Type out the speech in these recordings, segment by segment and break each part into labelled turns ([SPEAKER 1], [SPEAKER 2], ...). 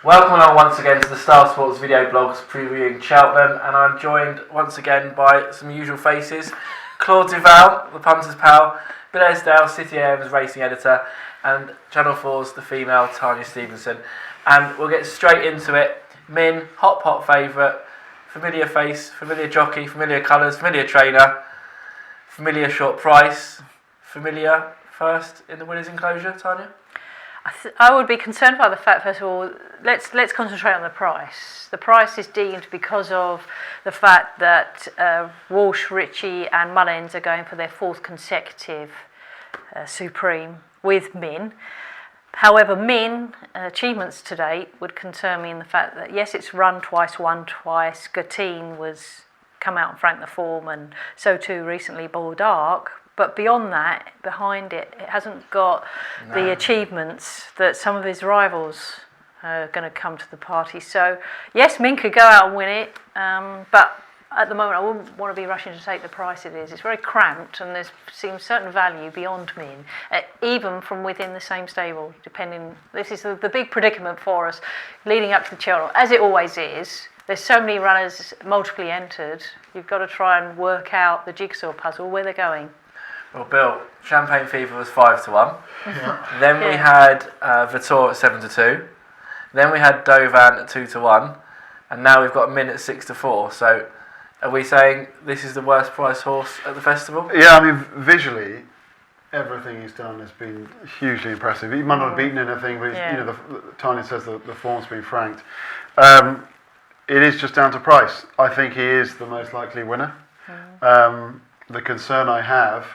[SPEAKER 1] Welcome along once again to the Star Sports video blogs previewing Cheltenham, and I'm joined once again by some usual faces. Claude Duval, the punter's pal, Bill Esdale, City AM's racing editor, and Channel 4's the female Tanya Stevenson. And we'll get straight into it. Min, hot pot favourite, familiar face, familiar jockey, familiar colours, familiar trainer, familiar short price, familiar first in the winner's enclosure, Tanya?
[SPEAKER 2] I would be concerned by the fact, first of all, let's concentrate on the price. The price is deemed because of the fact that Walsh, Ritchie and Mullins are going for their fourth consecutive Supreme with Min. However, Min achievements to date would concern me in the fact that, yes, it's run twice, won twice. Gatine was come out and franked the form, and so too recently Bull Dark. But beyond that, behind it, it hasn't got the achievements that some of his rivals are going to come to the party. So, yes, Min could go out and win it, but at the moment I wouldn't want to be rushing to take the price it is. It's very cramped, and there seems certain value beyond Min, even from within the same stable, depending. This is the big predicament for us leading up to the Cheltenham, as it always is. There's so many runners multiply entered, you've got to try and work out the jigsaw puzzle, where they're going.
[SPEAKER 1] Well, Bill, Champagne Fever was 5-1.
[SPEAKER 3] Yeah.
[SPEAKER 1] Then we had Vitor at 7-2. Then we had Dovan at 2-1, and now we've got Min at 6-4. So, are we saying this is the worst priced horse at the festival?
[SPEAKER 3] Yeah, I mean, visually, everything he's done has been hugely impressive. He might not have beaten anything, but Tanya says the form's been franked. It is just down to price. I think he is the most likely winner. The concern I have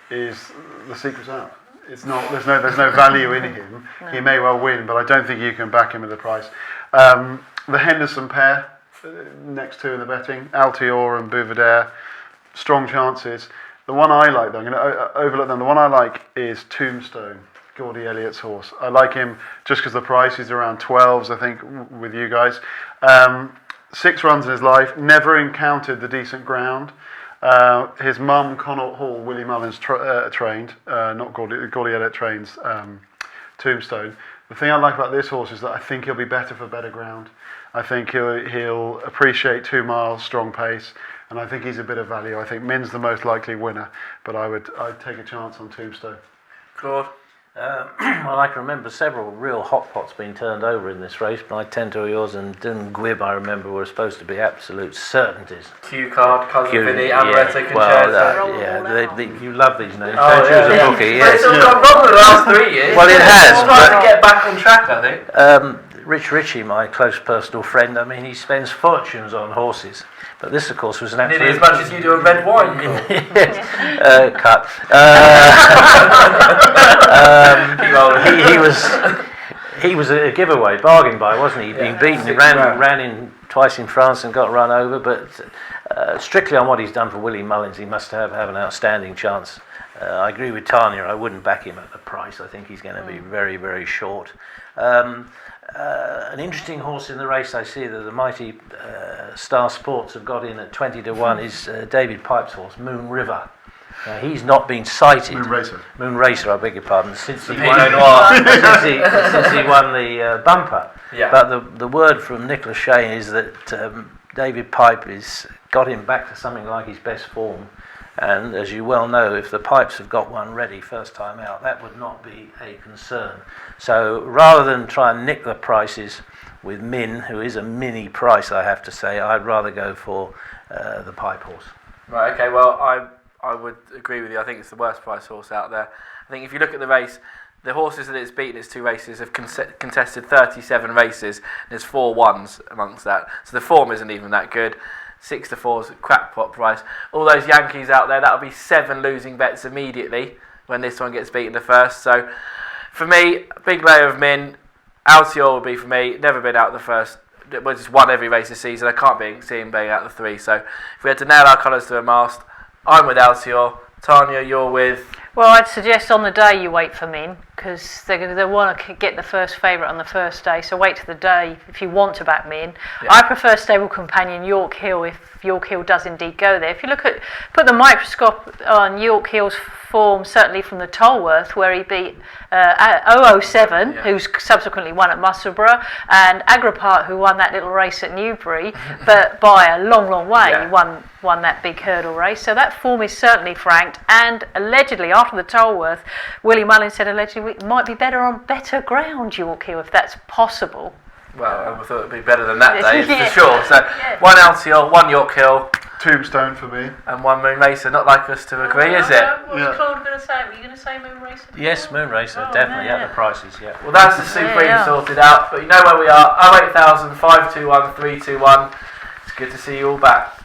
[SPEAKER 3] is the secret's out. It's not. There's no value in him. No. He may well win, but I don't think you can back him at the price. The Henderson pair, next two in the betting, Altior and Bouvier, strong chances. The one I like, though, I'm going to overlook them. The one I like is Tombstone, Gordy Elliott's horse. I like him just because the price is around 12s, I think, with you guys. 6 runs in his life, never encountered the decent ground. His mum, Connaught Hall, Willie Mullins trained, not Gordy Elliott trains Tombstone. The thing I like about this horse is that I think he'll be better for better ground. I think he'll appreciate 2 miles, strong pace, and I think he's a bit of value. I think Min's the most likely winner, but I'd take a chance on Tombstone.
[SPEAKER 1] Claude?
[SPEAKER 4] Well, I can remember several real hot pots being turned over in this race. My Tento yours and Dun Gwib, I remember, were supposed to be absolute certainties.
[SPEAKER 1] Q Card, Cousin Vinny, Amaretto, Concerto.
[SPEAKER 4] You love these names.
[SPEAKER 1] Oh,
[SPEAKER 4] don't you, as a bookie?
[SPEAKER 1] But it's all gone wrong in the last 3 years.
[SPEAKER 4] Well, it has.
[SPEAKER 1] It's trying to get back on track, I think.
[SPEAKER 4] Ritchie, my close personal friend, I mean, he spends fortunes on horses. But this, of course, was an absolute...
[SPEAKER 1] Nearly as much as you do on red wine.
[SPEAKER 4] Cut. He was a giveaway, bargain buy, wasn't he? He'd been beaten. He ran in twice in France and got run over. But strictly on what he's done for Willie Mullins, he must have an outstanding chance. I agree with Tanya. I wouldn't back him at the price. I think he's going to be very, very short. An interesting horse in the race I see that the mighty Star Sports have got in at 20-1 is David Pipe's horse, Moon River. He's not been cited. Moon Racer, I beg your pardon, since he won the bumper.
[SPEAKER 1] Yeah.
[SPEAKER 4] But the word from Nicholas Shane is that David Pipe has got him back to something like his best form. And as you well know, if the Pipes have got one ready first time out, that would not be a concern. So rather than try and nick the prices with Min, who is a mini price, I have to say, I'd rather go for the Pipe horse.
[SPEAKER 1] Right, okay, well, I would agree with you. I think it's the worst price horse out there. I think if you look at the race, the horses that it's beaten its 2 races have contested 37 races. There's 4 1s amongst that. So the form isn't even that good. 6-4 is a crackpot price. All those Yankees out there, that'll be 7 losing bets immediately when this one gets beaten the first. So for me, big layer of Min. Altior will be for me. Never been out the first. Well, just won every race this season. I can't see him being out the 3. So if we had to nail our colours to a mast, I'm with Altior. Tanya, you're with...
[SPEAKER 2] Well, I'd suggest on the day you wait for Min, because they want to get the first favourite on the first day, so wait till the day if you want to back Min. Yeah. I prefer stable companion York Hill if York Hill does indeed go there. If you put the microscope on York Hill's form, certainly from the Tolworth, where he beat 007, who's subsequently won at Musselburgh, and Agripart, who won that little race at Newbury, but by a long, long way. He won that big hurdle race. So that form is certainly franked, and allegedly, after the Tolworth, Willie Mullins said allegedly it might be better on better ground, York Hill, if that's possible.
[SPEAKER 1] Well, I thought it'd be better than that day, for sure. So, one LTL, one York Hill,
[SPEAKER 3] Tombstone for me,
[SPEAKER 1] and one Moon Racer. Not like us to agree, is it?
[SPEAKER 2] What was Claude going to say? Were you going to say Moon Racer?
[SPEAKER 4] Yes, Moon Racer, definitely at the prices. Yeah.
[SPEAKER 1] Well, that's the Supreme sorted out. But you know where we are. 08000 521 321. It's good to see you all back.